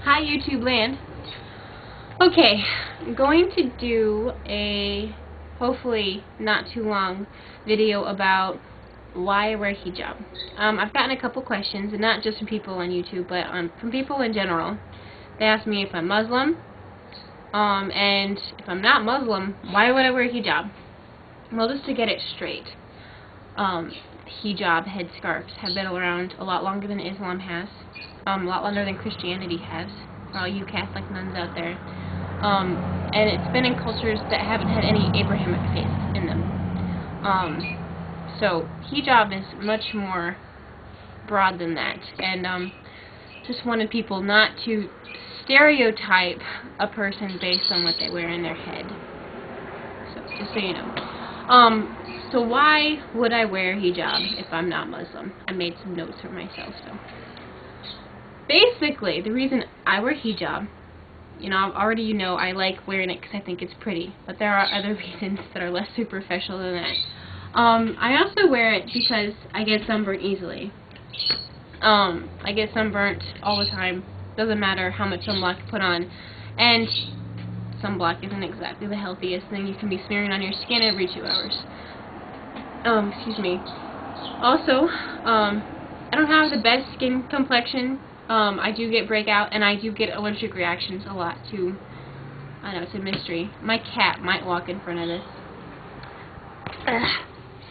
Hi YouTube land. Okay, I'm going to do a hopefully not too long video about why I wear hijab. I've gotten a couple questions, and not just from people on YouTube, but from people in general. They ask me if I'm Muslim, and if I'm not Muslim, why would I wear hijab? Well, just to get it straight, hijab headscarves have been around a lot longer than Islam has, a lot longer than Christianity has, for all you Catholic nuns out there. And it's been in cultures that haven't had any Abrahamic faith in them. So hijab is much more broad than that, and just wanted people not to stereotype a person based on what they wear in their head. So just so you know. So why would I wear hijab if I'm not Muslim? I made some notes for myself. So basically, the reason I wear hijab, already I like wearing it because I think it's pretty, but there are other reasons that are less superficial than that. I also wear it because I get sunburned easily. I get sunburnt all the time. Doesn't matter how much sunblock you put on, and sunblock isn't exactly the healthiest thing you can be smearing on your skin every 2 hours. Excuse me. Also, I don't have the best skin complexion. I do get breakout, and I do get allergic reactions a lot too. I know, it's a mystery. My cat might walk in front of this.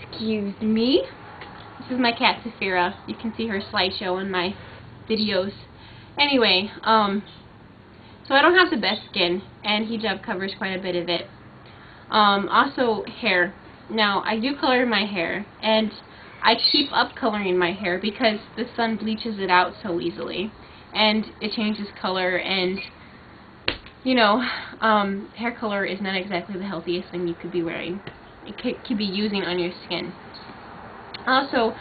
Excuse me. This is my cat, Saphira. You can see her slideshow in my videos. Anyway, so I don't have the best skin, and hijab covers quite a bit of it. Also, hair. Now, I do color my hair, and I keep up coloring my hair because the sun bleaches it out so easily, and it changes color, and hair color is not exactly the healthiest thing you could be wearing. It could be using on your skin. Also,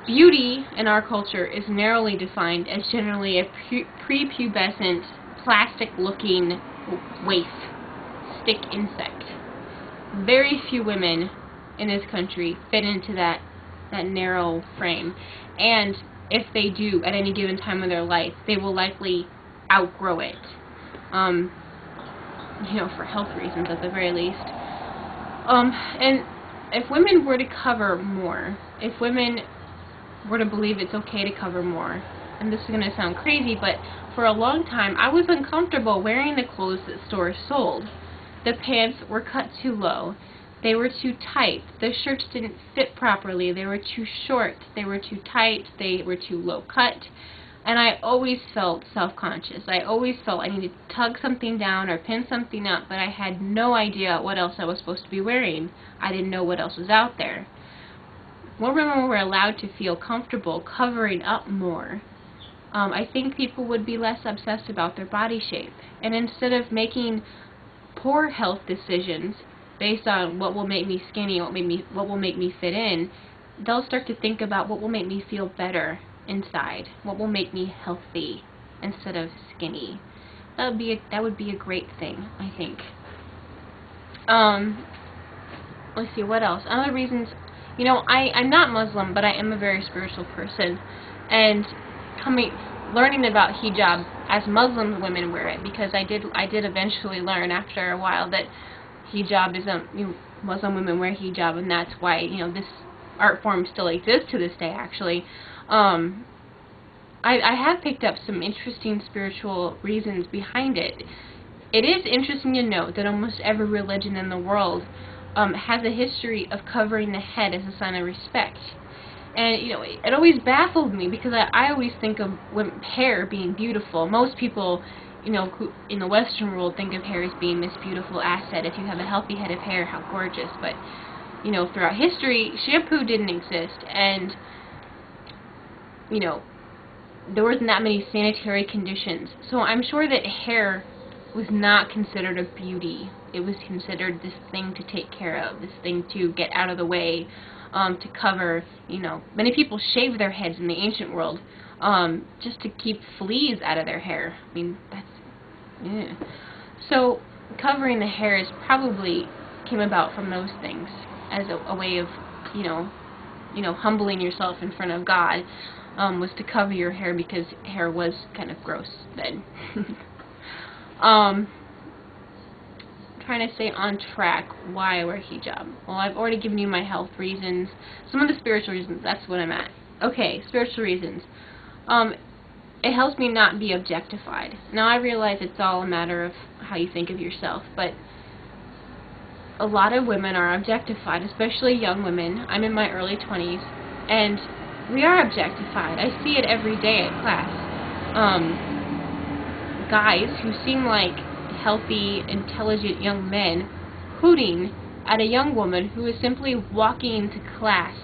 beauty in our culture is narrowly defined as generally a prepubescent, plastic-looking waif, stick insect. Very few women in this country fit into that narrow frame, and if they do at any given time of their life, they will likely outgrow it. For health reasons at the very least. And if women were to cover more, if women were to believe it's okay to cover more, and this is going to sound crazy, but for a long time I was uncomfortable wearing the clothes that stores sold. The pants were cut too low. They were too tight. The shirts didn't fit properly. They were too short. They were too tight. They were too low cut. And I always felt self-conscious. I always felt I needed to tug something down or pin something up, but I had no idea what else I was supposed to be wearing. I didn't know what else was out there. More women were allowed to feel comfortable covering up more. I think people would be less obsessed about their body shape. And instead of making poor health decisions based on what will make me skinny, what will make me fit in, they'll start to think about what will make me feel better inside, what will make me healthy instead of skinny. That would be a great thing, I think. Let's see, what else? Other reasons, I'm not Muslim, but I am a very spiritual person, and learning about hijab as Muslim women wear it, because I did eventually learn after a while that hijab is Muslim women wear hijab, and that's why this art form still exists to this day. Actually, I have picked up some interesting spiritual reasons behind it. It is interesting to note that almost every religion in the world has a history of covering the head as a sign of respect. And, it always baffled me because I always think of hair being beautiful. Most people, who in the Western world think of hair as being this beautiful asset. If you have a healthy head of hair, how gorgeous. But, throughout history, shampoo didn't exist. And, there wasn't that many sanitary conditions. So I'm sure that hair was not considered a beauty. It was considered this thing to take care of, this thing to get out of the way. To cover, many people shave their heads in the ancient world just to keep fleas out of their hair. I mean, So covering the hair is probably came about from those things as a way of, humbling yourself in front of God. was to cover your hair because hair was kind of gross then. Trying to stay on track why I wear hijab. Well, I've already given you my health reasons. Some of the spiritual reasons, that's what I'm at. Okay, spiritual reasons. It helps me not be objectified. Now, I realize it's all a matter of how you think of yourself, but a lot of women are objectified, especially young women. I'm in my early 20s, and we are objectified. I see it every day at class. Guys who seem like healthy, intelligent young men hooting at a young woman who is simply walking into class.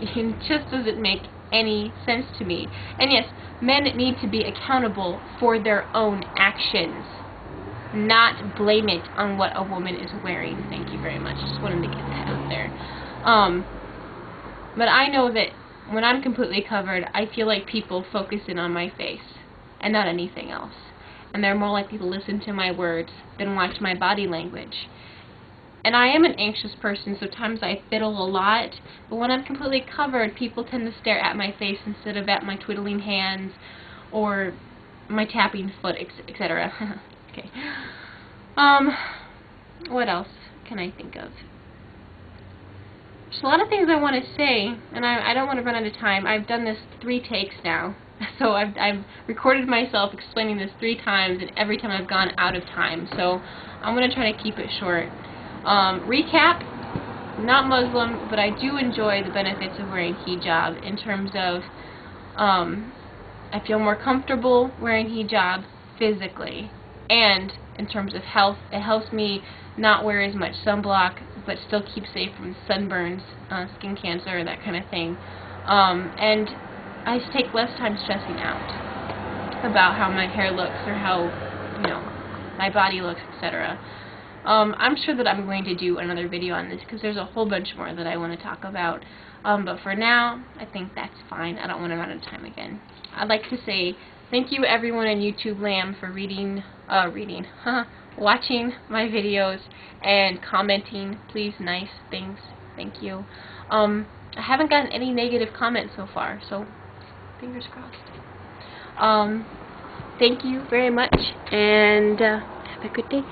It just doesn't make any sense to me. And yes, men need to be accountable for their own actions, not blame it on what a woman is wearing. Thank you very much. Just wanted to get that out there. But I know that when I'm completely covered, I feel like people focus in on my face and not anything else. And they're more likely to listen to my words than watch my body language. And I am an anxious person, so sometimes I fiddle a lot, but when I'm completely covered, people tend to stare at my face instead of at my twiddling hands or my tapping foot, etc. Okay. What else can I think of? There's a lot of things I want to say, and I don't want to run out of time. I've done this 3 takes now, so I've recorded myself explaining this 3 times, and every time I've gone out of time, so I'm going to try to keep it short. Recap, not Muslim, but I do enjoy the benefits of wearing hijab in terms of I feel more comfortable wearing hijab physically, and in terms of health, it helps me not wear as much sunblock but still keep safe from sunburns, skin cancer, that kind of thing. And I take less time stressing out about how my hair looks or how, my body looks, etc. I'm sure that I'm going to do another video on this because there's a whole bunch more that I want to talk about. But for now, I think that's fine. I don't want to run out of time again. I'd like to say thank you everyone in YouTube land for watching my videos and commenting, please, nice things. Thank you. I haven't gotten any negative comments so far, so fingers crossed. Thank you very much, and have a good day.